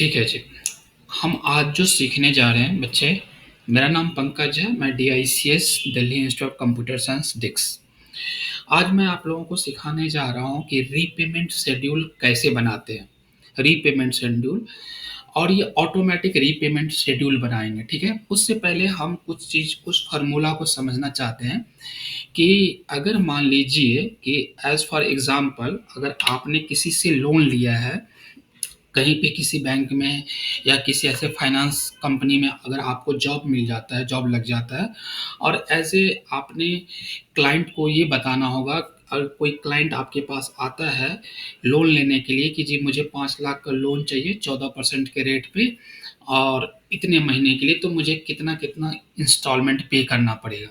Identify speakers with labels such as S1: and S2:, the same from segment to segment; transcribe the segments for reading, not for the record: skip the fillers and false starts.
S1: ठीक है जी। हम आज जो सीखने जा रहे हैं बच्चे, मेरा नाम पंकज है, मैं DICS Delhi Institute of Computer Science DICS. आज मैं आप लोगों को सिखाने जा रहा हूँ कि रीपेमेंट शेड्यूल कैसे बनाते हैं। रीपेमेंट शेड्यूल, और ये ऑटोमेटिक रीपेमेंट शेड्यूल बनाएंगे, ठीक है। उससे पहले हम कुछ फार्मूला को समझना चाहते हैं कि अगर मान लीजिए कि एज फॉर एग्जांपल अगर आपने किसी से लोन लिया है कहीं पे किसी बैंक में या किसी ऐसे फाइनेंस कंपनी में, अगर आपको जॉब मिल जाता है, जॉब लग जाता है, और ऐसे आपने क्लाइंट को ये बताना होगा, और कोई क्लाइंट आपके पास आता है लोन लेने के लिए कि जी मुझे 5 लाख का लोन चाहिए 14% के रेट पे और इतने महीने के लिए, तो मुझे कितना कितना इंस्टॉलमेंट पे करना पड़ेगा।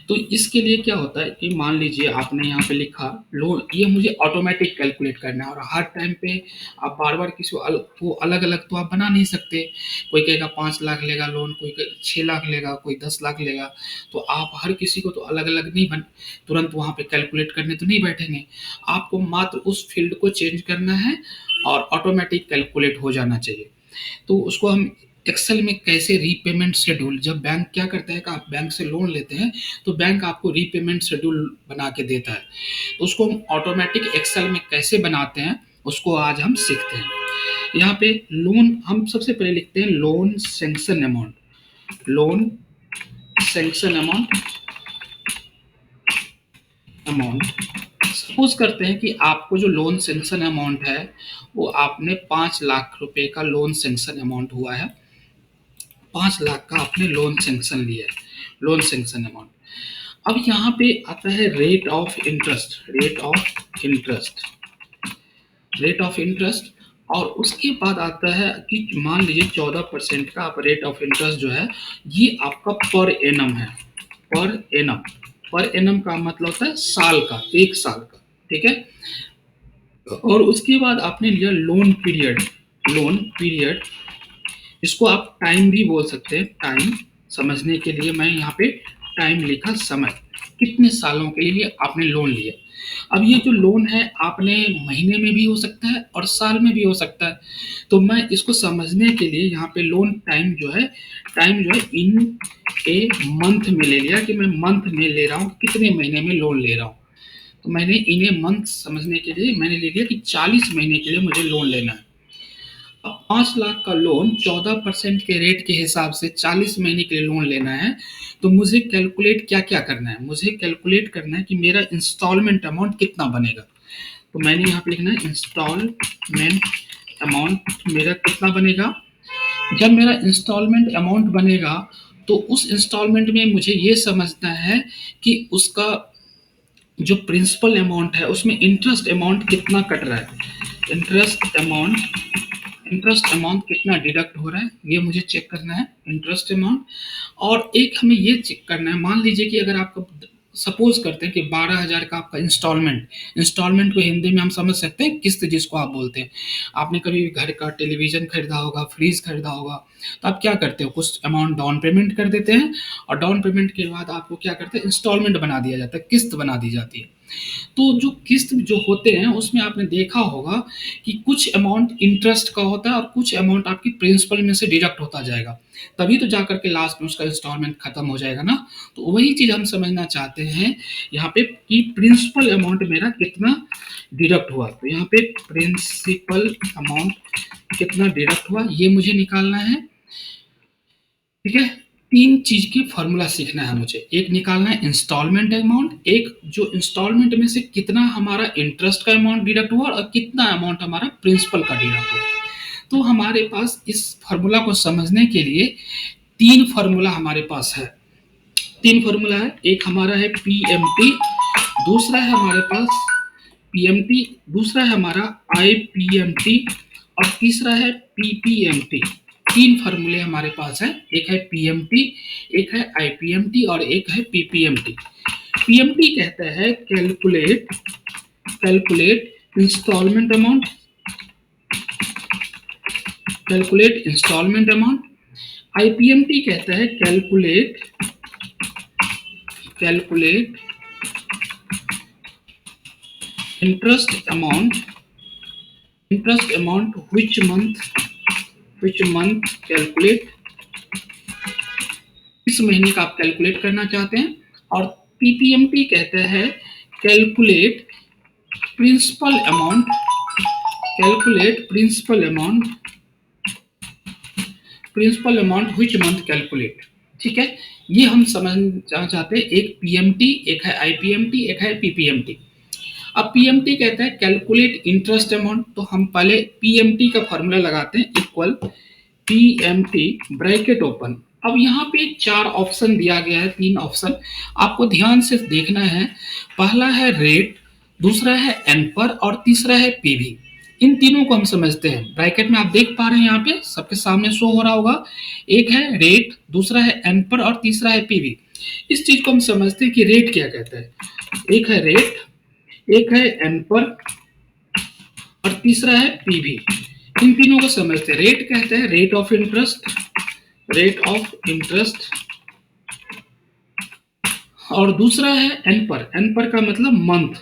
S1: तो इसके लिए क्या होता है कि मान लीजिए आपने यहाँ पे लिखा लोन, ये मुझे ऑटोमेटिक कैलकुलेट करना है, और हर टाइम पे आप बार बार किसी को अलग अलग तो आप बना नहीं सकते। कोई कहेगा 5 लाख लेगा लोन, कोई 6 लाख लेगा, कोई 10 लाख लेगा, तो आप हर किसी को तो अलग अलग नहीं बन तुरंत वहाँ पे कैलकुलेट करने तो नहीं बैठेंगे। आपको मात्र उस फील्ड को चेंज करना है और ऑटोमेटिक कैलकुलेट हो जाना चाहिए। तो उसको हम एक्सेल में कैसे रीपेमेंट शेड्यूल, जब बैंक क्या करता है कि आप बैंक से लोन लेते हैं तो बैंक आपको रीपेमेंट शेड्यूल बना के देता है, तो उसको हम ऑटोमेटिक एक्सेल में कैसे बनाते हैं उसको आज हम सीखते हैं। यहाँ पे लोन हम सबसे पहले लिखते हैं loan sanction amount. Loan sanction amount suppose करते हैं कि आपको जो लोन सैंक्शन अमाउंट है वो आपने 5 लाख रुपए का लोन सैंक्शन अमाउंट हुआ है, 5 लाख का आपने लोन सैंक्शन लिया है, लोन सैंक्शन अमाउंट। अब यहाँ पे आता है rate of interest, rate of interest, और उसके बाद आता है कि मान लीजिए 14% का आप रेट ऑफ इंटरेस्ट जो है ये आपका पर एनम है। पर एनम का मतलब होता है साल का, 1 साल का, ठीक है। और उसके बाद आपने लिया लोन पीरियड, इसको आप टाइम भी बोल सकते हैं। टाइम समझने के लिए मैं यहाँ पे टाइम लिखा, समय, कितने सालों के लिए आपने लोन लिया। अब ये जो लोन है आपने महीने में भी हो सकता है और साल में भी हो सकता है, तो मैं इसको समझने के लिए यहाँ पे लोन टाइम जो है इन ए मंथ में ले लिया कि मैं मंथ में ले रहा हूँ, कितने महीने में लोन ले रहा हूँ। तो मैंने इन्हें मंथ समझने के लिए मैंने ले लिया कि 40 महीने के लिए मुझे लोन लेना है। अब 5 लाख का लोन 14% के रेट के हिसाब से 40 महीने के लिए लोन लेना है, तो मुझे कैलकुलेट क्या क्या करना है, मुझे कैलकुलेट करना है कि मेरा इंस्टॉलमेंट अमाउंट कितना बनेगा। तो मैंने यहाँ पे लिखना है इंस्टॉलमेंट अमाउंट मेरा कितना बनेगा। जब मेरा इंस्टॉलमेंट अमाउंट बनेगा तो उस इंस्टॉलमेंट में मुझे ये समझना है कि उसका जो प्रिंसिपल अमाउंट है उसमें इंटरेस्ट अमाउंट कितना कट रहा है, इंटरेस्ट अमाउंट कितना डिडक्ट हो रहा है, ये मुझे चेक करना है, इंटरेस्ट अमाउंट। और एक हमें ये चेक करना है, मान लीजिए कि अगर आपका सपोज करते हैं कि 12,000 का आपका इंस्टॉलमेंट को हिंदी में हम समझ सकते हैं किस्त, जिसको आप बोलते हैं। आपने कभी घर का टेलीविजन खरीदा होगा, फ्रिज खरीदा होगा, तो आप क्या करते हो, कुछ अमाउंट डाउन पेमेंट कर देते हैं, और डाउन पेमेंट के बाद आपको क्या करते हैं, इंस्टॉलमेंट बना दिया जाता है, किस्त बना दी जाती है। तो जो किस्त जो होते हैं उसमें आपने देखा होगा कि कुछ अमाउंट इंटरेस्ट का होता है और कुछ अमाउंट आपकी प्रिंसिपल में से डिडक्ट होता जाएगा, तभी तो जाकर के लास्ट में उसका इंस्टॉलमेंट खत्म हो जाएगा ना। तो वही चीज हम समझना चाहते हैं यहाँ पे कि प्रिंसिपल अमाउंट मेरा कितना डिडक्ट हुआ। तो यहाँ पे प्रिंसिपल अमाउंट कितना डिडक्ट हुआ ये मुझे निकालना है, ठीक है। 3 चीज की फॉर्मूला सीखना है मुझे, एक निकालना है इंस्टॉलमेंट अमाउंट, एक जो इंस्टॉलमेंट में से कितना हमारा इंटरेस्ट का अमाउंट डिडक्ट हुआ और कितना अमाउंट हमारा प्रिंसिपल का डिडक्ट हुआ। तो हमारे पास इस फॉर्मूला को समझने के लिए 3 फॉर्मूला हमारे पास है। 3 फॉर्मूला है, एक हमारा है पीएमटी, दूसरा है हमारे पास पीएमटी, दूसरा है हमारा आईपीएमटी, और तीसरा है पीपीएमटी। 3 फॉर्मूले हमारे पास है, एक है पीएमटी, एक है आईपीएमटी और एक है पीपीएमटी। पीएमटी कहता है कैलकुलेट इंस्टॉलमेंट अमाउंट, आईपीएमटी कहता है calculate interest amount which month which month calculate, इस महीने का आप कैलकुलेट करना चाहते हैं। और पीपीएमटी कहते हैं calculate principal amount, calculate principal amount which month calculate. ठीक है, ये हम समझना चाहते हैं। एक पीएमटी, एक है आईपीएमटी, एक है पीपीएमटी। अब पीएमटी कहता है कैलकुलेट इंटरेस्ट अमाउंट, तो हम पहले पीएमटी का फॉर्मूला लगाते हैं, इक्वल पीएमटी ब्रैकेट ओपन। अब यहाँ पे चार ऑप्शन दिया गया है, तीन ऑप्शन आपको ध्यान से देखना है। पहला है रेट, दूसरा है एनपर और तीसरा है पीवी। इन तीनों को हम समझते हैं। ब्रैकेट में आप देख पा रहे हैं, यहाँ पे सबके सामने शो हो रहा होगा। एक है रेट, दूसरा है एनपर और तीसरा है पीवी। इस चीज को हम समझते हैं कि रेट क्या कहता है। एक है रेट, एक है एनपर और तीसरा है पीवी। इन तीनों को समझते हैं। रेट कहते हैं rate of interest, rate of interest, और दूसरा है एनपर। एनपर का मतलब मंथ,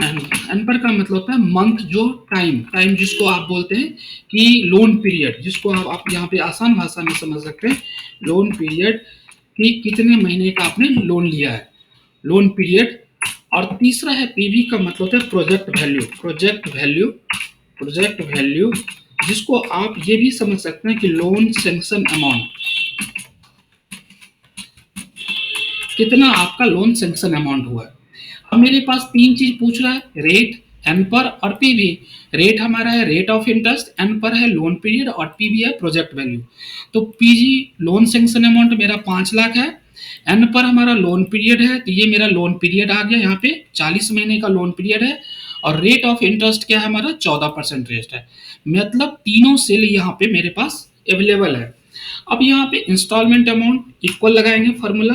S1: एनपर का मतलब होता है मंथ, जो टाइम, टाइम जिसको आप बोलते हैं कि लोन पीरियड, जिसको आप यहाँ पे आसान भाषा में समझ सकते हैं, लोन पीरियड, कि कितने महीने का आपने लोन लिया है, लोन पीरियड। और तीसरा है पीवी का मतलब होता है project value, project value, project value, जिसको आप ये भी समझ सकते हैं कि लोन सैंक्शन अमाउंट, कितना आपका लोन सैंक्शन अमाउंट हुआ है। अब मेरे पास तीन चीज पूछ रहा है, रेट, एनपर और पीवी। रेट हमारा है रेट ऑफ इंटरेस्ट, एनपर है लोन पीरियड और पीवी है प्रोजेक्ट वैल्यू। तो पीजी लोन सैंक्शन अमाउंट मेरा 5 लाख है, एन पर हमारा लोन पीरियड है, तो ये मेरा लोन पीरियड आ गया, यहाँ पे 40 महीने का लोन पीरियड है। और रेट ऑफ इंटरेस्ट क्या है हमारा, 14% रेट है। मतलब तीनों सेल यहाँ पे मेरे पास अवेलेबल है। अब यहाँ पे इंस्टॉलमेंट अमाउंट इक्वल लगाएंगे, फॉर्मूला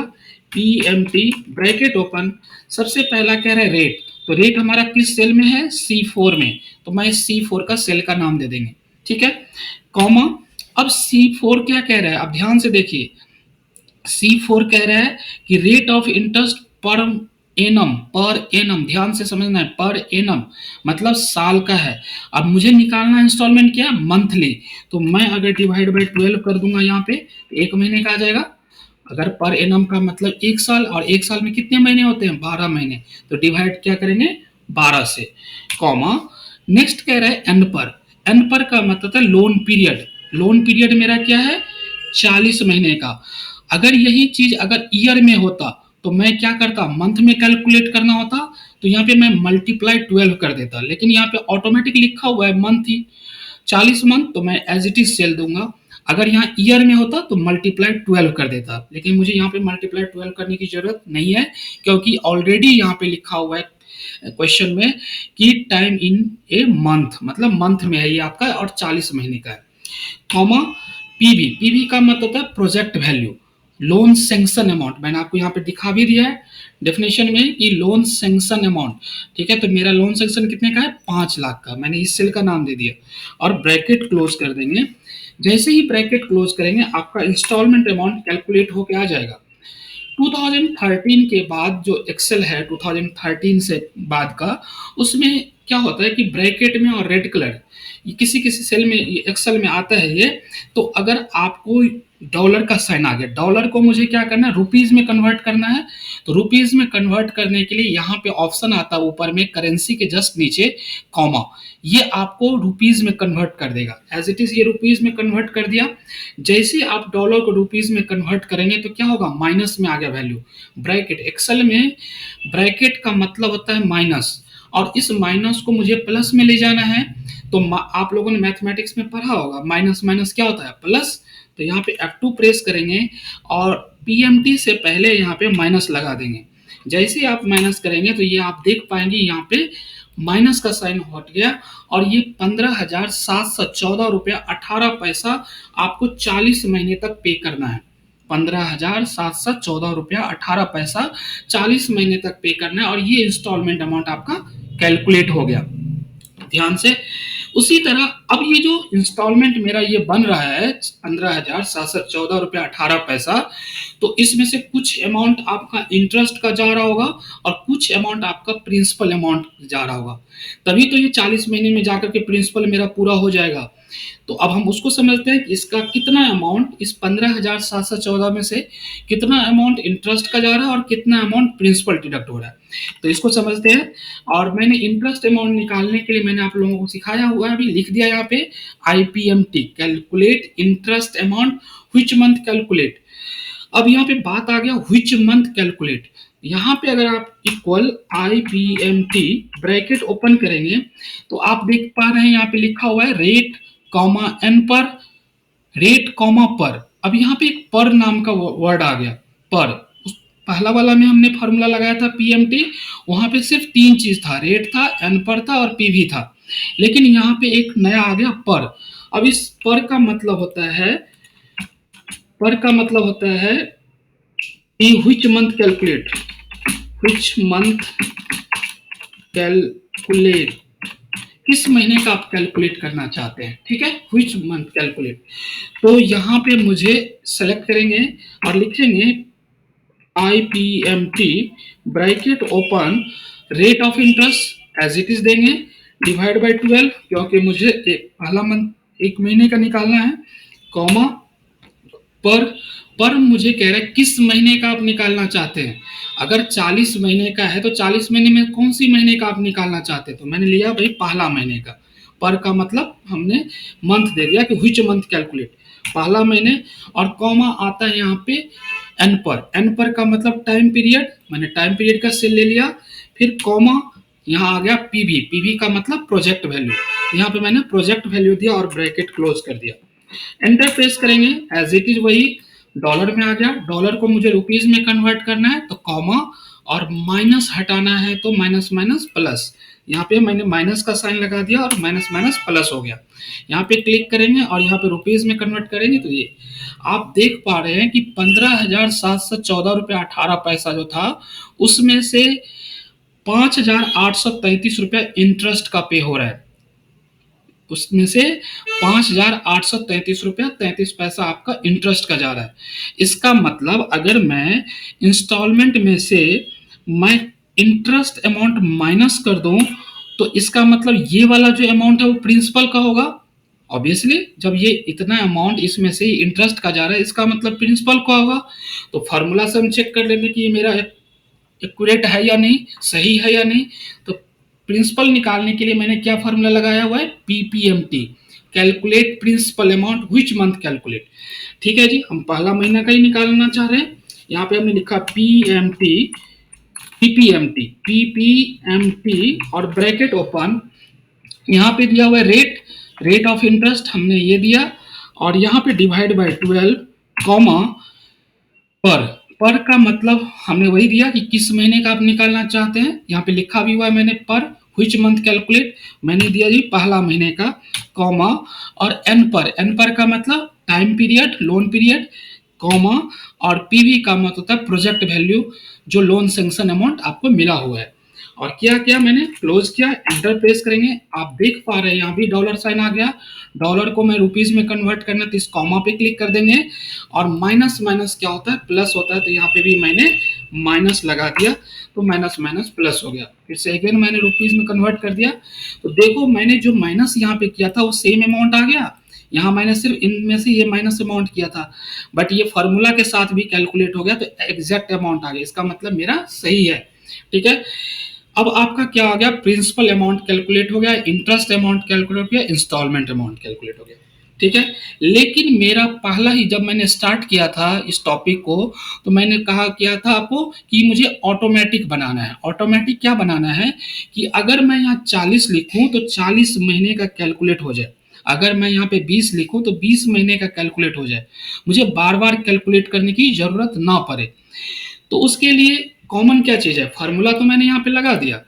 S1: पीएमटी ब्रैकेट ओपन। सबसे पहला कह रहा है रेट, तो रेट हमारा किस सेल में है, C4 में, तो मैं C4 का सेल का नाम दे देंगे। ठीक है, कॉमा। अब C4 क्या कह रहा है, अब ध्यान से देखिए। C4 कह रहा है कि rate of interest per annum, per annum, ध्यान से समझना है, पर एनम मतलब साल का है। अब मुझे निकालना इंस्टॉलमेंट क्या है, मंथली। तो मैं अगर डिवाइड बाई 12 कर दूंगा यहाँ पे, तो 1 महीने का आ जाएगा। अगर पर एनम का मतलब 1 साल, और 1 साल में कितने महीने होते हैं, 12 महीने, तो डिवाइड क्या करेंगे, 12 से, कॉमा। नेक्स्ट कह रहा है एन पर, एन पर का मतलब है लोन पीरियड, लोन पीरियड मेरा क्या है, 40 महीने का। अगर यही चीज अगर ईयर में होता तो मैं क्या करता, मंथ में कैलकुलेट करना होता, तो यहाँ पे मैं मल्टीप्लाई 12 कर देता, लेकिन यहाँ पे ऑटोमेटिक लिखा हुआ है मंथ ही, 40 मंथ, तो मैं एज इट इज सेल दूंगा। अगर यहाँ ईयर में होता तो मल्टीप्लाई 12 कर देता, लेकिन मुझे यहाँ पे मल्टीप्लाई 12 करने की जरूरत नहीं है, क्योंकि ऑलरेडी यहाँ पे लिखा हुआ है क्वेश्चन में कि टाइम इन ए मंथ, मतलब मंथ में है ये आपका, और 40 महीने का है, कॉमा। पीवी, पीवी का मतलब होता है project value, loan sanction amount, मैंने आपको यहाँ पे दिखा भी दिया है डेफिनेशन में कि लोन सैंक्शन अमाउंट। ठीक है, तो मेरा लोन सैंक्शन कितने का है, 5 लाख का, मैंने इस सेल का नाम दे दिया, और ब्रैकेट क्लोज कर देंगे। जैसे ही ब्रैकेट क्लोज करेंगे आपका इंस्टॉलमेंट अमाउंट कैलकुलेट होके आ जाएगा। 2013 के बाद जो एक्सेल है, 2013 से बाद का, उसमें क्या होता है कि ब्रैकेट में और रेड कलर, ये किसी किसी सेल में, ये एक्सेल में आता है ये। तो अगर आपको डॉलर का साइन आ गया, डॉलर को मुझे क्या करना है, रुपीज में कन्वर्ट करना है, तो रुपीज में कन्वर्ट करने के लिए यहाँ पे ऑप्शन आता है ऊपर में, करेंसी के जस्ट नीचे कॉमा, ये आपको रुपीज में कन्वर्ट कर देगा। एज इट इज ये रुपीज में कन्वर्ट कर दिया। जैसे आप डॉलर को रुपीज में कन्वर्ट करेंगे तो क्या होगा, माइनस में आ गया वैल्यू। ब्रैकेट, एक्सेल में ब्रैकेट का मतलब होता है माइनस, और इस माइनस को मुझे प्लस में ले जाना है। तो आप लोगों ने मैथमेटिक्स में पढ़ा होगा, माइनस माइनस क्या होता है, प्लस। तो यहाँ पे F2 प्रेस करेंगे और पीएमटी से पहले यहाँ पे माइनस लगा देंगे। जैसे ही आप माइनस करेंगे तो ये आप देख पाएंगे यहाँ पे माइनस का साइन हट गया, और ये 15,714 रुपया 18 पैसा आपको 40 महीने तक पे करना है। 15,714 रुपया 18 पैसा 40 महीने तक पे करना है, और ये इंस्टॉलमेंट अमाउंट आपका कैलकुलेट हो गया। ध्यान से, उसी तरह अब ये जो इंस्टॉलमेंट मेरा ये बन रहा है 15,714 रुपया 18 पैसा, तो इसमें से कुछ अमाउंट आपका इंटरेस्ट का जा रहा होगा और कुछ अमाउंट आपका प्रिंसिपल अमाउंट जा रहा होगा, तभी तो ये 40 महीने में जाकर के प्रिंसिपल मेरा पूरा हो जाएगा। तो अब हम उसको समझते हैं कि इसका कितना अमाउंट इस 15,714 में से कितना अमाउंट इंटरेस्ट का जा रहा है और कितना अमाउंट प्रिंसिपल डिडक्ट हो रहा है, तो इसको समझते हैं। और मैंने इंटरेस्ट अमाउंट निकालने के लिए मैंने आप लोगों को सिखाया हुआ है, अभी लिख दिया यहाँ पे IPMT, calculate interest amount which month calculate. अब यहाँ पे बात आ गया व्हिच मंथ कैलकुलेट। यहाँ पे अगर आप इक्वल IPMT ब्रैकेट ओपन करेंगे तो आप देख पा रहे हैं यहाँ पे लिखा हुआ है रेट कॉमा एन पर, रेट कॉमा पर। अब यहाँ पे एक पर नाम का वर्ड आ गया, पर। उस पहला वाला में हमने फॉर्मूला लगाया था PMT, वहां पे सिर्फ तीन चीज था, रेट था, एन पर था और PV था, लेकिन यहाँ पे एक नया आ गया पर। अब इस पर का मतलब होता है, पर का मतलब होता है which month calculate, which month calculate, किस महीने का आप कैलकुलेट करना चाहते हैं, ठीक है, व्हिच मंथ कैलकुलेट। तो यहाँ पे मुझे सेलेक्ट करेंगे और लिखेंगे IPMT bracket open, rate of interest as it is देंगे, डिवाइड बाय 12, क्योंकि मुझे एक पहला मंथ एक महीने का निकालना है, कॉमा पर मुझे कह रहा है किस महीने का आप निकालना चाहते हैं। अगर 40 महीने का है तो 40 महीने में कौन सी महीने का आप निकालना चाहते हैं, तो मैंने लिया भाई पहला महीने का। पर का मतलब हमने मंथ दे दिया कि व्हिच मंथ कैलकुलेट, पहला महीने, और कॉमा आता है यहाँ पे एन पर। एन पर का मतलब टाइम पीरियड, मैंने टाइम पीरियड का सेल ले लिया, फिर कॉमा यहाँ आ गया PV, PV का मतलब प्रोजेक्ट वैल्यू, यहाँ पे मैंने प्रोजेक्ट वैल्यू दिया और ब्रैकेट क्लोज कर दिया। एंटर प्रेस करेंगे, एज इट इज वही डॉलर में आ गया, डॉलर को मुझे रुपीज में कन्वर्ट करना है तो कॉमा, और माइनस हटाना है तो माइनस माइनस प्लस, यहाँ पे मैंने माइनस का साइन लगा दिया और माइनस माइनस प्लस हो गया। यहाँ पे क्लिक करेंगे और यहाँ पे रुपीज में कन्वर्ट करेंगे तो ये आप देख पा रहे हैं कि 15,714 रुपये 18 पैसा जो था उसमें से 5,833 रुपया इंटरेस्ट का पे हो रहा है, उसमें से 5,833 रुपया 33 पैसा आपका इंटरेस्ट का जा रहा है। इसका मतलब अगर मैं इंस्टॉलमेंट में से मैं इंटरेस्ट अमाउंट माइनस कर दूं तो इसका मतलब ये वाला जो अमाउंट है वो प्रिंसिपल का होगा। ऑब्वियसली जब ये इतना अमाउंट इसमें से इंटरेस्ट का जा रहा है इसका मतलब प्रिंसिपल का होगा। तो फॉर्मूला से हम चेक कर लेंगे कि ये मेरा एक्यूरेट है या नहीं, सही है या नहीं। तो प्रिंसिपल निकालने के लिए मैंने क्या फॉर्मूला लगाया हुआ है, PPMT, calculate principal amount which month calculate. ठीक है जी, हम पहला महीना का ही निकालना चाह रहे हैं। यहाँ पे हमने लिखा PPMT और ब्रैकेट ओपन, यहाँ पे दिया हुआ है रेट, रेट ऑफ इंटरेस्ट हमने ये दिया, और यहाँ पे डिवाइड बाय 12 कॉमा पर का मतलब हमने वही दिया कि किस महीने का आप निकालना चाहते हैं। यहाँ पे लिखा भी हुआ है मैंने पर व्हिच मंथ कैलकुलेट, मैंने दिया जी पहला महीने का, कॉमा, और एन पर का मतलब time period, loan period, comma, और PV का मतलब होता है प्रोजेक्ट वैल्यू, जो लोन सैंक्शन अमाउंट आपको मिला हुआ है। और क्या किया मैंने, क्लोज किया, एंटर प्रेस करेंगे। आप देख पा रहे हैं यहाँ भी डॉलर साइन आ गया, डॉलर को मैं रुपीज में कन्वर्ट करना तो इस कॉमा पे क्लिक कर देंगे, और माइनस माइनस क्या होता है, प्लस होता है, तो यहाँ पे भी मैंने माइनस लगा दिया तो माइनस माइनस प्लस हो गया। फिर से अगेन मैंने रुपीज में कन्वर्ट कर दिया, तो देखो मैंने जो माइनस यहाँ पे किया था वो सेम अमाउंट आ गया। यहाँ मैंने सिर्फ इनमें से ये माइनस अमाउंट किया था, बट ये फॉर्मूला के साथ भी कैलकुलेट हो गया तो एग्जैक्ट अमाउंट आ गया, इसका मतलब मेरा सही है। ठीक है, अब आपका क्या आ गया, प्रिंसिपल अमाउंट कैलकुलेट हो गया, इंटरेस्ट अमाउंट कैलकुलेट हो गया, इंस्टॉलमेंट अमाउंट कैलकुलेट हो गया। ठीक है, लेकिन मेरा पहला ही जब मैंने स्टार्ट किया था इस टॉपिक को तो मैंने कहा किया था आपको कि मुझे ऑटोमेटिक बनाना है। ऑटोमेटिक क्या बनाना है कि अगर मैं यहाँ 40 लिखूं तो 40 महीने का कैलकुलेट हो जाए, अगर मैं यहाँ पे 20 लिखूं तो 20 महीने का कैलकुलेट हो जाए, मुझे बार बार कैलकुलेट करने की जरूरत ना पड़े। तो उसके लिए कॉमन क्या चीज है, फार्मूला तो मैंने यहाँ पे लगा दिया।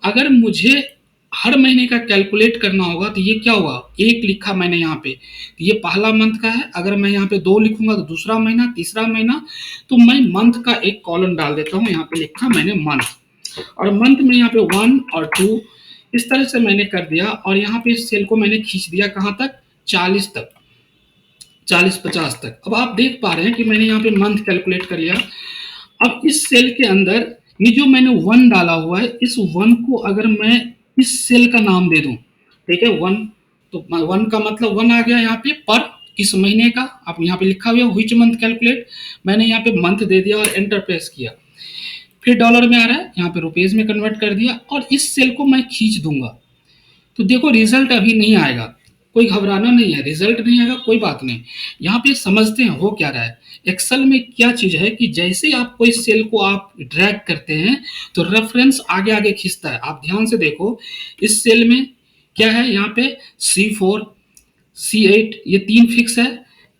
S1: अगर मुझे हर महीने का कैलकुलेट करना होगा तो ये क्या हुआ, एक लिखा मैंने यहाँ पे, तो ये पहला मंथ का है, अगर मैं यहाँ पे 2 लिखूंगा तो दूसरा महीना, तीसरा महीना, तो मैं मंथ का एक कॉलम डाल देता हूँ, यहाँ पे लिखा मैंने मंथ, और मंथ में यहाँ पे 1 और 2 इस तरह से मैंने कर दिया, और यहाँ पे इस सेल को मैंने खींच दिया कहाँ तक, 40 तक। 40-50 तक। अब आप देख पा रहे हैं कि मैंने यहाँ पे मंथ कैलकुलेट कर लिया। अब इस सेल के अंदर ये जो मैंने 1 डाला हुआ है, इस 1 को अगर मैं इस सेल का नाम दे दूं, ठीक है, 1, तो 1 का मतलब 1 आ गया यहाँ पे पर किस महीने का। आप यहाँ पे लिखा हुआ है व्हिच मंथ कैलकुलेट, मैंने यहाँ पे मंथ दे दिया और एंटर प्रेस किया। फिर डॉलर में आ रहा है, यहाँ पे रुपीज में कन्वर्ट कर दिया और इस सेल को मैं खींच दूंगा। तो देखो रिजल्ट अभी नहीं आएगा, कोई घबराना नहीं है, रिजल्ट नहीं आएगा कोई बात नहीं। यहाँ पे समझते हैं हो क्या रहा है। एक्सेल में क्या चीज है कि जैसे आप कोई सेल को आप ड्रैग करते हैं तो रेफरेंस आगे आगे खींचता है। आप ध्यान से देखो इस सेल में क्या है, यहाँ पे C4 C8 ये 3 फिक्स है,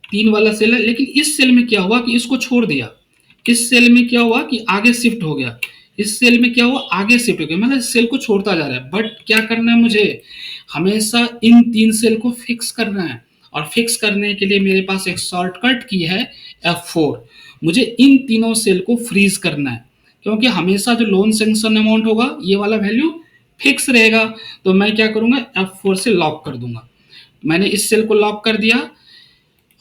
S1: 3 वाला सेल है। लेकिन इस सेल में क्या हुआ कि इसको छोड़ दिया, इस सेल में क्या हुआ कि आगे शिफ्ट हो गया, इस सेल में क्या हुआ आगे शिफ्ट हो गया, मतलब इस सेल को छोड़ता जा रहा है। बट क्या करना है मुझे, हमेशा इन 3 सेल को फिक्स करना है और फिक्स करने के लिए मेरे पास एक शॉर्टकट की है F4। मुझे इन तीनों सेल को फ्रीज करना है क्योंकि हमेशा जो लोन सेंक्शन अमाउंट होगा ये वाला वैल्यू फिक्स रहेगा। तो मैं क्या करूंगा F4 से लॉक कर दूंगा। मैंने इस सेल को लॉक कर दिया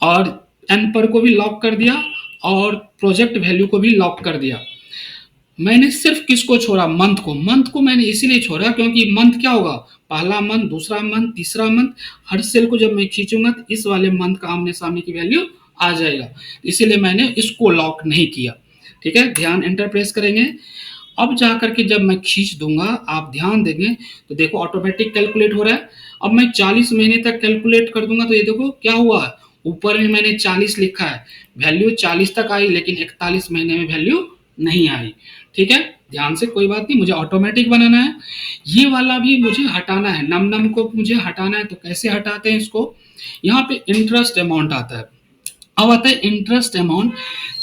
S1: और एन पर को भी लॉक कर दिया और प्रोजेक्ट वैल्यू को भी लॉक कर दिया। मैंने सिर्फ किसको छोड़ा, मंथ को। मंथ को मैंने इसीलिए छोड़ा क्योंकि मंथ क्या होगा, पहला मंथ, दूसरा मंथ, तीसरा मंथ, हर सेल को जब मैं खींचूंगा तो इस वाले मंथ का आमने सामने की वैल्यू आ जाएगा, इसीलिए मैंने इसको लॉक नहीं किया। ठीक है, ध्यान एंटर प्रेस करेंगे। अब जा करके जब मैं खींच दूंगा आप ध्यान देंगे तो देखो ऑटोमेटिक कैलकुलेट हो रहा है। अब मैं 40 महीने तक कैलकुलेट कर दूंगा तो ये देखो क्या हुआ है, ऊपर में मैंने 40 लिखा है, वैल्यू 40 तक आई लेकिन 41 महीने में वैल्यू नहीं आई। ठीक है, ध्यान से, कोई बात नहीं, मुझे ऑटोमेटिक बनाना है। ये वाला भी मुझे हटाना है, नम नम को मुझे हटाना है। तो कैसे हटाते हैं इसको, यहाँ पे इंटरेस्ट अमाउंट आता है। अब आता है इंटरेस्ट अमाउंट।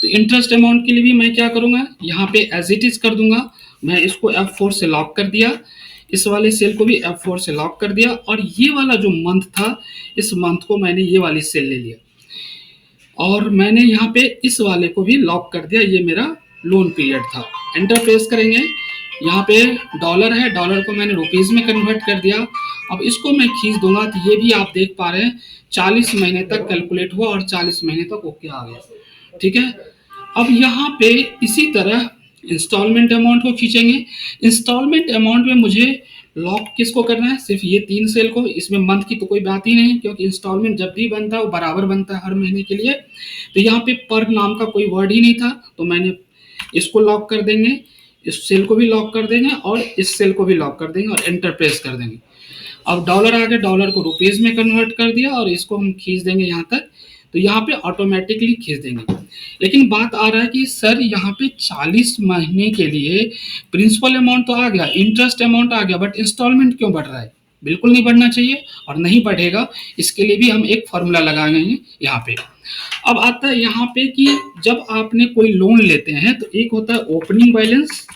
S1: तो इंटरेस्ट अमाउंट के लिए भी मैं क्या करूंगा, यहाँ पे एज इट इज कर दूंगा। मैं इसको F4 से लॉक कर दिया, इस वाले सेल को भी F4 से लॉक कर दिया और ये वाला जो मंथ था इस मंथ को मैंने ये वाली सेल ले लिया और मैंने यहाँ पे इस वाले को भी लॉक कर दिया। ये मेरा लोन पीरियड था। एंटर प्रेस करेंगे, यहाँ पे डॉलर है, डॉलर को मैंने रुपीज में कन्वर्ट कर दिया। अब इसको मैं खींच दूंगा तो ये भी आप देख पा रहे हैं 40 महीने तक कैलकुलेट हुआ और 40 महीने तक ओके आ गया। ठीक है, अब यहाँ पे इसी तरह इंस्टॉलमेंट अमाउंट को खींचेंगे। इंस्टॉलमेंट अमाउंट में मुझे लॉक किसको करना है, सिर्फ ये 3 सेल को। इसमें मंथ की तो कोई बात ही नहीं क्योंकि इंस्टॉलमेंट जब भी बनता है वो बराबर बनता है हर महीने के लिए। तो यहाँ पे पर नाम का कोई वर्ड ही नहीं था तो मैंने इसको लॉक कर देंगे, इस सेल को भी लॉक कर देंगे और इस सेल को भी लॉक कर देंगे और एंटर प्रेस कर देंगे। अब डॉलर आ गया, डॉलर को रुपीज में कन्वर्ट कर दिया और इसको हम खींच देंगे यहाँ तक। तो यहाँ पे ऑटोमेटिकली खींच देंगे। लेकिन बात आ रहा है कि सर यहाँ पे 40 महीने के लिए प्रिंसिपल अमाउंट तो आ गया, इंटरेस्ट अमाउंट आ गया, बट इंस्टॉलमेंट क्यों बढ़ रहा है। बिल्कुल नहीं बढ़ना चाहिए और नहीं बढ़ेगा, इसके लिए भी हम एक फॉर्मूला लगाएंगे यहाँ पे। अब आता है यहाँ पे कि जब आपने कोई लोन लेते हैं तो एक होता है ओपनिंग बैलेंस,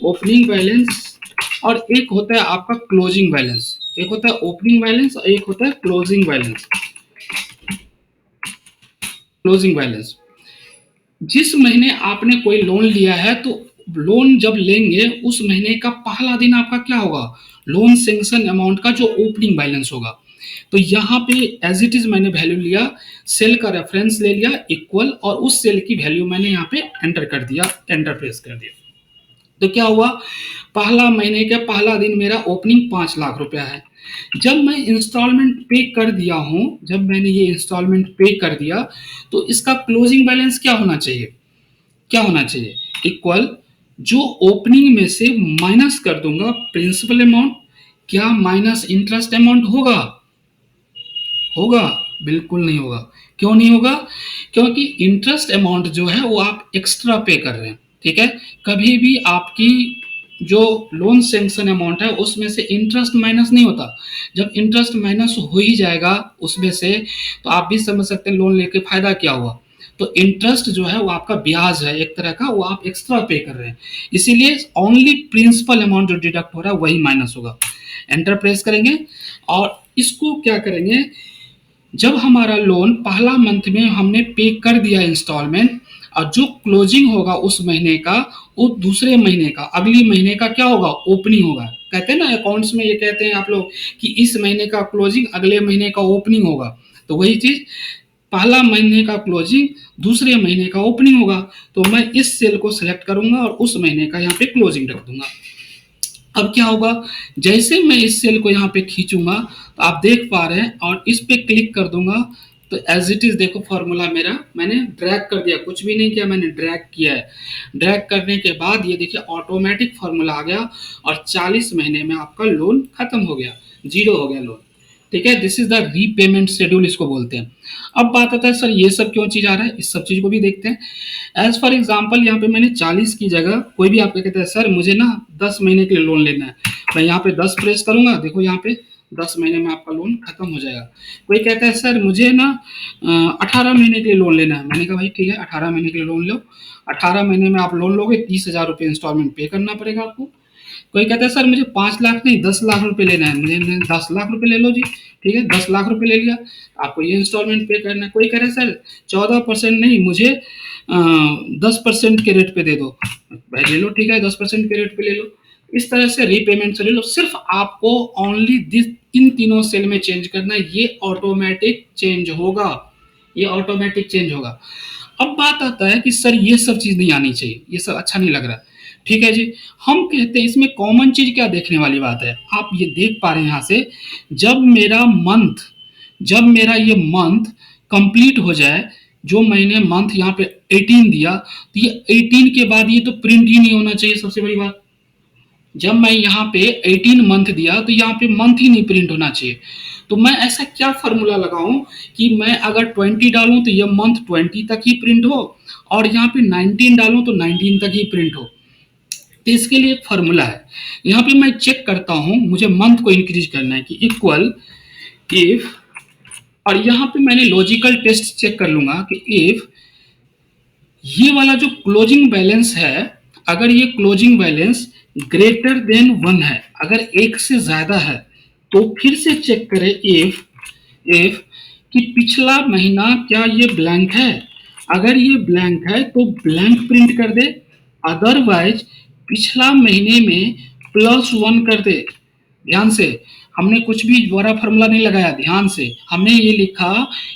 S1: ओपनिंग बैलेंस, और एक होता है आपका क्लोजिंग बैलेंस। एक होता है ओपनिंग बैलेंस और एक होता है क्लोजिंग बैलेंस। क्लोजिंग बैलेंस, जिस महीने आपने कोई लोन लिया है तो लोन जब लेंगे उस महीने का पहला दिन आपका क्या होगा, लोन सैंक्शन अमाउंट का जो ओपनिंग बैलेंस होगा। तो यहाँ पे एज इट इज मैंने वैल्यू लिया, सेल का रेफरेंस ले लिया इक्वल और उस सेल की वैल्यू मैंने यहाँ पे एंटर कर दिया, एंटर प्रेस कर दिया। तो क्या हुआ, पहला महीने का पहला दिन मेरा ओपनिंग 5 लाख रुपया है। जब मैं इंस्टॉलमेंट पे कर दिया हूं, जब मैंने ये इंस्टॉलमेंट पे कर दिया तो इसका क्लोजिंग बैलेंस क्या होना चाहिए, क्या होना चाहिए, इक्वल जो ओपनिंग में से माइनस कर दूंगा प्रिंसिपल अमाउंट, क्या माइनस इंटरेस्ट अमाउंट होगा, होगा, बिल्कुल नहीं होगा। क्यों नहीं होगा, क्योंकि इंटरेस्ट अमाउंट जो है वो आप एक्स्ट्रा पे कर रहे हैं। ठीक है, कभी भी आपकी जो लोन सैंक्शन अमाउंट है उसमें से इंटरेस्ट माइनस नहीं होता। जब इंटरेस्ट माइनस हो ही जाएगा उसमें से तो आप भी समझ सकते हैं लोन लेके फायदा क्या हुआ। तो इंटरेस्ट जो है वो आपका ब्याज है एक तरह का, वो आप एक्स्ट्रा पे कर रहे हैं, इसीलिए ओनली प्रिंसिपल अमाउंट जो डिडक्ट हो रहा है वही माइनस होगा। एंटर प्रेस करेंगे और इसको क्या करेंगे, जब हमारा लोन पहला मंथ में हमने पे कर दिया इंस्टॉलमेंट और जो क्लोजिंग होगा उस महीने का वो दूसरे महीने का अगली महीने का क्या होगा, ओपनिंग होगा। कहते हैं ना अकाउंट्स में, ये कहते हैं आप लोग कि इस महीने का क्लोजिंग अगले महीने का ओपनिंग होगा। तो वही चीज पहला महीने का क्लोजिंग, दूसरे महीने का ओपनिंग होगा, तो मैं इस सेल को सेलेक्ट करूंगा और उस महीने का यहाँ पे क्लोजिंग रख दूंगा। अब क्या होगा, जैसे मैं इस सेल को यहाँ पे खींचूंगा तो आप देख पा रहे हैं और इस पे क्लिक कर दूंगा तो एज इट इज देखो फॉर्मूला मेरा मैंने ड्रैग कर दिया, कुछ भी नहीं किया, मैंने ड्रैग किया है। ड्रैग करने के बाद ये देखिए ऑटोमेटिक फॉर्मूला आ गया और 40 महीने में आपका लोन खत्म हो गया, जीरो हो गया लोन। ठीक है, this is the repayment schedule इसको बोलते हैं। अब बात आता है सर ये सब क्यों चीज आ रहा है, इस सब चीज को भी देखते हैं। एज फॉर एग्जाम्पल यहाँ पे मैंने 40 की जगह, कोई भी आपको कहता है सर मुझे ना 10 महीने के लिए लोन लेना है, मैं यहाँ पे 10 प्रेस करूंगा, देखो यहाँ पे 10 महीने में आपका लोन खत्म हो जाएगा। कोई कहता है सर मुझे ना 18 महीने के लिए लोन लेना है, मैंने कहा भाई ठीक है 18 महीने के लिए लोन लो। 18 महीने में आप लोन लोगे, 30,000 रुपये इंस्टॉलमेंट पे करना पड़ेगा आपको। कोई कहता है सर मुझे 5 लाख नहीं 10 लाख रुपए लेना है, मुझे 10 लाख रुपए ले लो जी। ठीक है, 10 लाख रुपए ले लिया, आपको ये इंस्टॉलमेंट पे करना है। कोई कह रहा है सर 14% नहीं मुझे 10% के रेट पे दे दो, भाई ले लो, ठीक है 10% के रेट पे ले लो। इस तरह से रीपेमेंट से ले लो, सिर्फ आपको ओनली दिस इन तीनों सेल में चेंज करना है, ये ऑटोमेटिक चेंज होगा, ये ऑटोमेटिक चेंज होगा। अब बात आता है कि सर ये सब चीज नहीं आनी चाहिए, ये सब अच्छा नहीं लग रहा। ठीक है जी, हम कहते हैं इसमें कॉमन चीज क्या देखने वाली बात है, आप ये देख पा रहे हैं यहाँ से, जब मेरा मंथ, जब मेरा ये मंथ कंप्लीट हो जाए, जो मैंने मंथ यहाँ पे 18 दिया, तो ये 18 के बाद ये तो प्रिंट ही नहीं होना चाहिए, सबसे बड़ी बात। जब मैं यहाँ पे 18 मंथ दिया तो यहाँ पे मंथ ही नहीं प्रिंट होना चाहिए। तो मैं ऐसा क्या फॉर्मूला लगाऊं कि मैं अगर 20 डालूं तो ये मंथ 20 तक ही प्रिंट हो, और यहाँ पे 19 डालूं तो 19 तक ही प्रिंट हो। तो इसके लिए एक फॉर्मूला है, यहाँ पे मैं चेक करता हूं, मुझे मंथ को इंक्रीज करना है कि इक्वल इफ, और यहाँ पे मैंने लॉजिकल टेस्ट चेक कर लूंगा कि इफ ये वाला जो क्लोजिंग बैलेंस है, अगर ये क्लोजिंग बैलेंस ग्रेटर देन 1 है, अगर एक से ज्यादा है, तो फिर से चेक करें इफ कि पिछला महीना क्या ये ब्लैंक है, अगर ये ब्लैंक है तो ब्लैंक प्रिंट कर दे, अदरवाइज पिछला महीने में +1 कर दे। ध्यान से, हमने कुछ भी बड़ा फॉर्मूला नहीं लगाया, ध्यान से हमने ये लिखा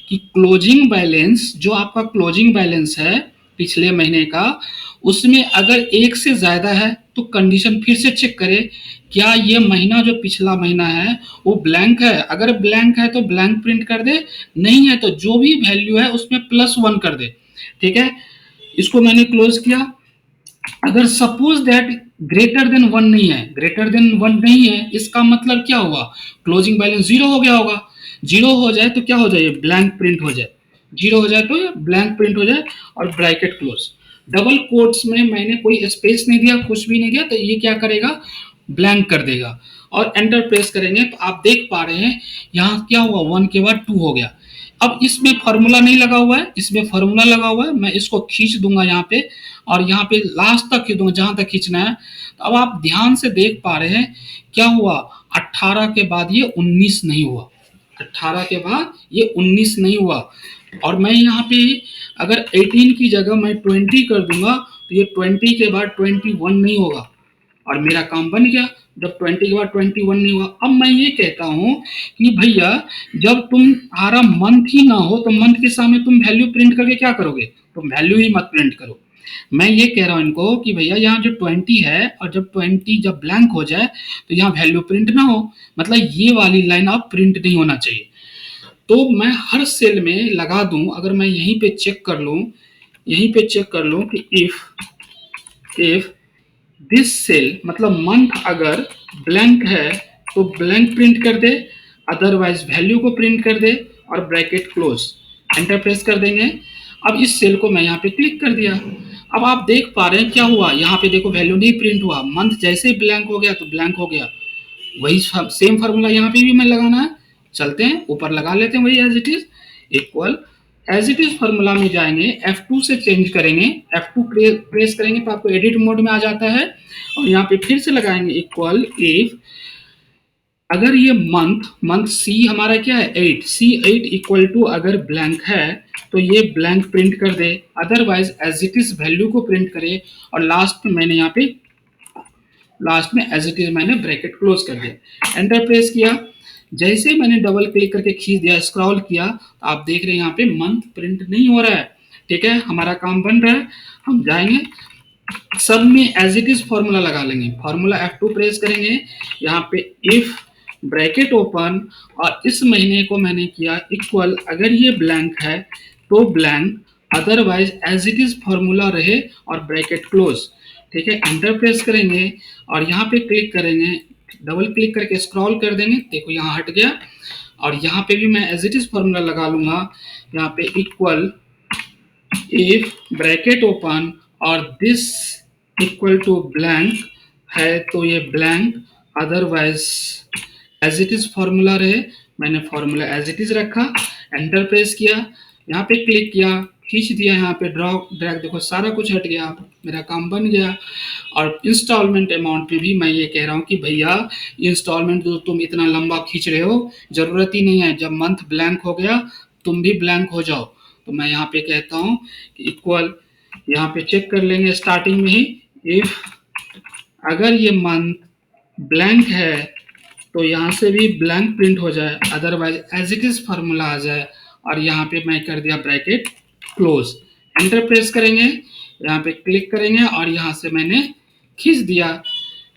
S1: कि क्लोजिंग बैलेंस, जो आपका क्लोजिंग बैलेंस है पिछले महीने का, उसमें अगर एक से ज्यादा है तो कंडीशन फिर से चेक करें, क्या ये महीना जो पिछला महीना है वो ब्लैंक है, अगर ब्लैंक है तो ब्लैंक प्रिंट कर दे, नहीं है तो जो भी वैल्यू है उसमें +1 कर दे। ठीक है, इसको मैंने क्लोज किया। अगर सपोज दैट ग्रेटर देन 1 नहीं है, ग्रेटर देन 1 नहीं है, इसका मतलब क्या हुआ, क्लोजिंग बैलेंस जीरो हो गया होगा। जीरो हो जाए तो क्या हो जाए, ब्लैंक प्रिंट हो जाए, जीरो हो जाए तो ब्लैंक प्रिंट हो जाए और ब्रैकेट क्लोज। डबल कोट्स में मैंने कोई स्पेस नहीं दिया, कुछ भी नहीं दिया, तो ये क्या करेगा, ब्लैंक कर देगा। और एंटर प्रेस करेंगे तो आप देख पा रहे हैं यहाँ क्या हुआ, 1 के बाद 2 हो गया। अब इसमें फॉर्मूला नहीं लगा हुआ है, इसमें फॉर्मूला लगा हुआ है, मैं इसको खींच दूंगा यहाँ पे और यहाँ पे लास्ट तक खींच दूंगा जहां तक खींचना है। तो अब आप ध्यान से देख पा रहे हैं क्या हुआ, 18 के बाद ये 19 नहीं हुआ, 18 के बाद ये 19 नहीं हुआ। और मैं यहाँ पे अगर 18 की जगह मैं 20 कर दूंगा तो ये 20 के बाद 21 नहीं होगा और मेरा काम बन गया। जब 20 के बाद 21 नहीं हुआ, अब मैं ये कहता हूं कि भैया जब तुम्हारा मंथ ही ना हो तो मंथ के सामने तुम वैल्यू प्रिंट करके क्या करोगे, तुम वैल्यू ही मत प्रिंट करो। मैं ये कह रहा हूं इनको कि भैया यहाँ जो 20 है और जब 20 जब ब्लैंक हो जाए तो यहाँ वैल्यू प्रिंट ना हो, मतलब ये वाली लाइन आप प्रिंट नहीं होना चाहिए। तो मैं हर सेल में लगा दूं, अगर मैं यहीं पे चेक कर लूं, यहीं पे चेक कर लूं कि इफ दिस सेल मतलब मंथ अगर ब्लैंक है तो ब्लैंक प्रिंट कर दे, अदरवाइज वैल्यू को प्रिंट कर दे और ब्रैकेट क्लोज, एंटर प्रेस कर देंगे। अब इस सेल को मैं यहाँ पे क्लिक कर दिया। अब आप देख पा रहे हैं क्या हुआ, यहाँ पे देखो वैल्यू नहीं प्रिंट हुआ, मंथ जैसे ही ब्लैंक हो गया तो ब्लैंक हो गया। वही सेम फार्मूला यहाँ पे भी मैं लगाना है, चलते हैं ऊपर लगा लेते हैं वही as it is, equal as it is formula में जाएंगे, F2 से चेंज करेंगे, F2 प्रेस करेंगे तो आपको एडिट मोड में आ जाता है और यहाँ पे फिर से लगाएंगे इक्वल इफ, अगर ये मंथ सी हमारा क्या है 8, C8 इक्वल टू अगर ब्लैंक है तो ये ब्लैंक प्रिंट कर दे, otherwise as it is value को प्रिंट करे और लास्ट में मैंने यहाँ पे लास्ट में एज इट इज मैंने ब्रैकेट क्लोज कर दिया, एंटर प्रेस किया। जैसे ही मैंने डबल क्लिक करके खींच दिया, स्क्रॉल किया, तो आप देख रहे हैं यहाँ पे मंथ प्रिंट नहीं हो रहा है। ठीक है, हमारा काम बन रहा है। हम जाएंगे, सब में एज इट इज फॉर्मूला लगा लेंगे। फॉर्मूला F2 प्रेस करेंगे, यहाँ पे इफ ब्रैकेट ओपन, और इस महीने को मैंने किया इक्वल, अगर ये ब्लैंक है तो blank, otherwise as it is formula रहे और ब्रैकेट क्लोज। ठीक है, एंटर प्रेस करेंगे और यहाँ पे क्लिक करेंगे, डबल क्लिक करके स्क्रॉल कर देंगे, देखो यहाँ हट गया। और यहाँ पे भी मैं एज इट इज फॉर्मूला लगा लूंगा, यहाँ पे इक्वल इफ ब्रैकेट ओपन और दिस इक्वल टू ब्लैंक है तो ये blank, otherwise as it is formula रहे। मैंने फॉर्मूला एज इट इज रखा, एंटर प्रेस किया, यहाँ पे क्लिक किया, खींच दिया, यहाँ पे ड्रॉ ड्रैग, देखो सारा कुछ हट गया, मेरा काम बन गया। और इंस्टॉलमेंट अमाउंट में भी मैं ये कह रहा हूँ कि भैया इंस्टॉलमेंट जो तुम इतना लंबा खींच रहे हो, जरूरत ही नहीं है। जब मंथ ब्लैंक हो गया तुम भी ब्लैंक हो जाओ। तो मैं यहाँ पे कहता हूँ कि इक्वल, यहाँ पे चेक कर लेंगे स्टार्टिंग में ही, इफ अगर ये मंथ ब्लैंक है तो यहाँ से भी ब्लैंक प्रिंट हो जाए, otherwise as it is formula आ जाए। और यहाँ पे मैं कर दिया ब्रैकेट क्लोज, एंटर प्रेस करेंगे, यहाँ पे क्लिक करेंगे और यहाँ से मैंने खींच दिया,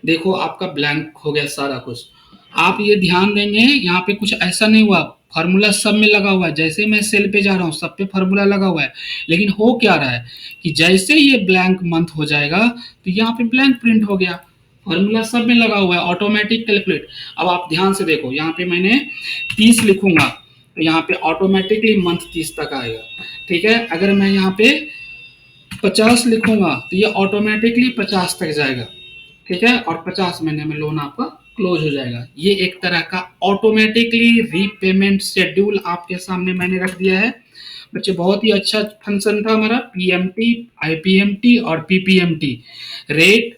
S1: देखो आपका ब्लैंक हो गया सारा कुछ। आप ये ध्यान देंगे, यहाँ पे कुछ ऐसा नहीं हुआ, फार्मूला सब में लगा हुआ है। जैसे मैं सेल पे जा रहा हूँ सब पे फार्मूला लगा हुआ है, लेकिन हो क्या रहा है कि जैसे ये ब्लैंक मंथ हो जाएगा तो यहाँ पे ब्लैंक प्रिंट हो गया। फॉर्मूला सब में लगा हुआ है, ऑटोमेटिक कैलकुलेट। अब आप ध्यान से देखो, यहाँ पे मैंने 30 लिखूंगा तो यहाँ पे ऑटोमेटिकली मंथ 30 तक आएगा। ठीक है, अगर मैं यहाँ पे 50 लिखूंगा तो ये ऑटोमेटिकली 50 तक जाएगा। ठीक है, और 50 महीने में लोन आपका क्लोज हो जाएगा। ये एक तरह का ऑटोमेटिकली रीपेमेंट शेड्यूल आपके सामने मैंने रख दिया है। बच्चे बहुत ही अच्छा फंक्शन था हमारा, पीएमटी, आईपीएमटी और पीपीएमटी। रेट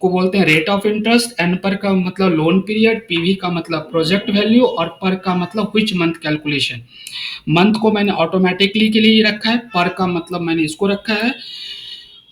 S1: को बोलते हैं रेट ऑफ इंटरेस्ट, एन पर का मतलब लोन पीरियड, पीवी का मतलब प्रोजेक्ट वैल्यू, और पर का मतलब व्हिच मंथ कैलकुलेशन। मंथ को मैंने ऑटोमेटिकली के लिए रखा है, पर का मतलब मैंने इसको रखा है।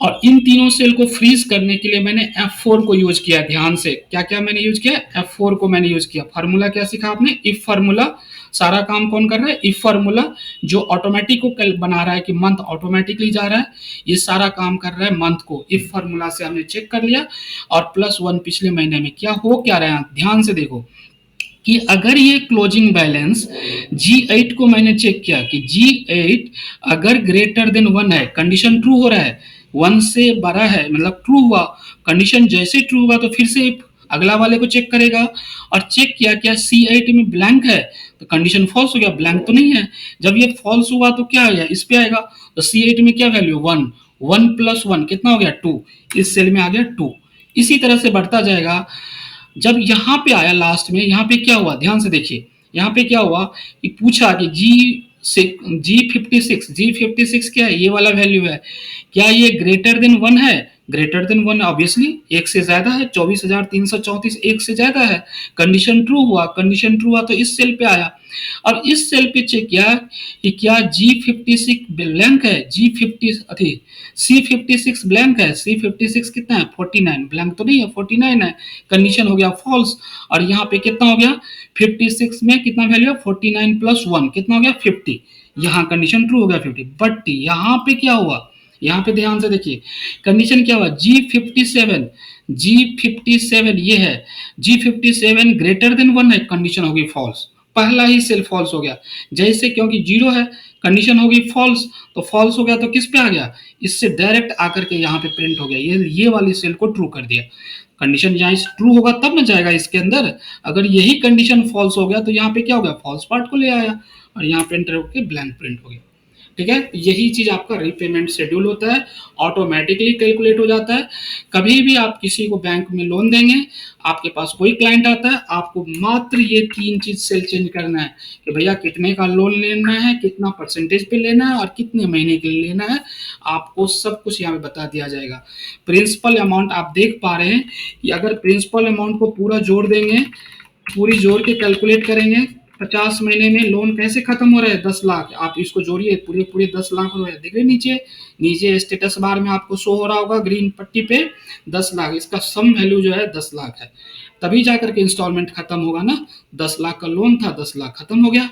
S1: और इन तीनों सेल को फ्रीज करने के लिए मैंने F4 को यूज किया। ध्यान से, क्या क्या मैंने यूज किया, F4 को मैंने यूज किया। फार्मूला क्या सीखा आपने, इफ फार्मूला। सारा काम कौन कर रहा है, इफ फार्मूला, जो ऑटोमेटिक को बना रहा है कि मंथ ऑटोमेटिकली जा रहा है, ये सारा काम कर रहा है मंथ को। इफ फार्मूला से हमने चेक कर लिया, और +1 पिछले महीने में क्या हो क्या रहा है, ध्यान से देखो कि अगर ये क्लोजिंग बैलेंस G8 को मैंने चेक किया कि G8 अगर ग्रेटर देन 1 है, कंडीशन ट्रू हो रहा है, 1 से बड़ा है मतलब ट्रू हुआ, कंडीशन जैसे ट्रू हुआ तो फिर से अगला वाले को चेक करेगा। और चेक किया क्या C8 में ब्लैंक है तो कंडीशन फॉल्स हो गया, ब्लैंक तो नहीं है। जब ये फॉल्स हुआ तो क्या आ गया, इस पे आएगा, तो C8 में क्या वैल्यू 1, 1 + 1 कितना हो गया 2, इस सेल में आ गया 2। इसी तरह से बढ़ता जाएगा। जब यहाँ पे आया लास्ट में, यहाँ पे क्या हुआ, ध्यान से देखिए, यहाँ पे क्या हुआ कि पूछा कि G56 क्या है, ये वाला वैल्यू है, क्या ये ग्रेटर देन 1 है, ग्रेटर देन 1 ऑब्वियसली एक से ज्यादा है, 24,334 एक से ज्यादा है। कंडीशन ट्रू हुआ, कंडीशन ट्रू हुआ तो इस सेल पे आया। और इस सेल पे चेक किया कि क्या G56 ब्लैंक है, C56 ब्लैंक है, C56 कितना है 49, ब्लैंक तो नहीं है 49 है, कंडीशन हो गया फॉल्स। और यहाँ पे कितना हो गया 56 में कितना वैल्यू है 49 + 1 कितना हो गया 50, यहाँ कंडीशन ट्रू हो गया 50। बट यहाँ पे क्या हुआ, यहाँ पे ध्यान से देखिए, कंडीशन क्या हुआ G57 ये है, G57 ग्रेटर देन 1 है, कंडीशन हो गई फॉल्स, पहला ही सेल फॉल्स हो गया। जैसे क्योंकि 0 है, कंडीशन हो गई फॉल्स, तो फॉल्स हो गया तो किस पे आ गया, इससे डायरेक्ट आकर के यहाँ पे प्रिंट हो गया, ये वाली सेल को ट्रू कर दिया। कंडीशन यहाँ ट्रू होगा तब ना जाएगा इसके अंदर, अगर यही कंडीशन फॉल्स हो गया तो यहाँ पे क्या हो गया, फॉल्स पार्ट को ले आया और यहाँ पे एंटर होकर ब्लैंक प्रिंट हो गया। ठीक है, यही चीज आपका रीपेमेंट शेड्यूल होता है, ऑटोमेटिकली कैलकुलेट हो जाता है। कभी भी आप किसी को बैंक में लोन देंगे, आपके पास कोई क्लाइंट आता है, आपको मात्र ये 3 चीज सेल चेंज करना है कि भैया कितने का लोन लेना है, कितना परसेंटेज पे लेना है और कितने महीने के लिए लेना है, आपको सब कुछ यहाँ पे बता दिया जाएगा। प्रिंसिपल अमाउंट आप देख पा रहे हैं कि अगर प्रिंसिपल अमाउंट को पूरा जोड़ देंगे, पूरी जोड़ के कैलकुलेट करेंगे, 50 महीने में लोन कैसे खत्म हो रहा है 10 लाख, आप इसको जोड़िए, पूरे पूरे 10 लाख हो रहे हैं। देख रहे नीचे, नीचे स्टेटस बार में आपको शो हो रहा होगा ग्रीन पट्टी पे 10 लाख, इसका सम वैल्यू जो है 10 लाख है। तभी जाकर के इंस्टॉलमेंट खत्म होगा ना। 10 लाख का लोन था, 10 लाख खत्म हो गया।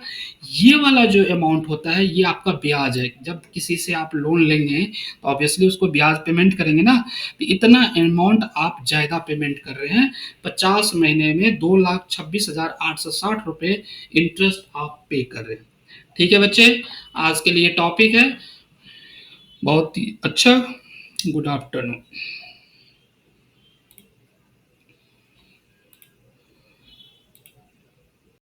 S1: ये वाला जो अमाउंट होता है ये आपका ब्याज है। जब किसी से आप लोन लेंगे तो ऑब्वियसली उसको ब्याज पेमेंट करेंगे ना, तो इतना अमाउंट आप ज्यादा पेमेंट कर रहे हैं। 50 महीने में 2,26,860 रुपए इंटरेस्ट आप पे कर रहे हैं। ठीक है बच्चे, आज के लिए टॉपिक है बहुत ही अच्छा। Good afternoon.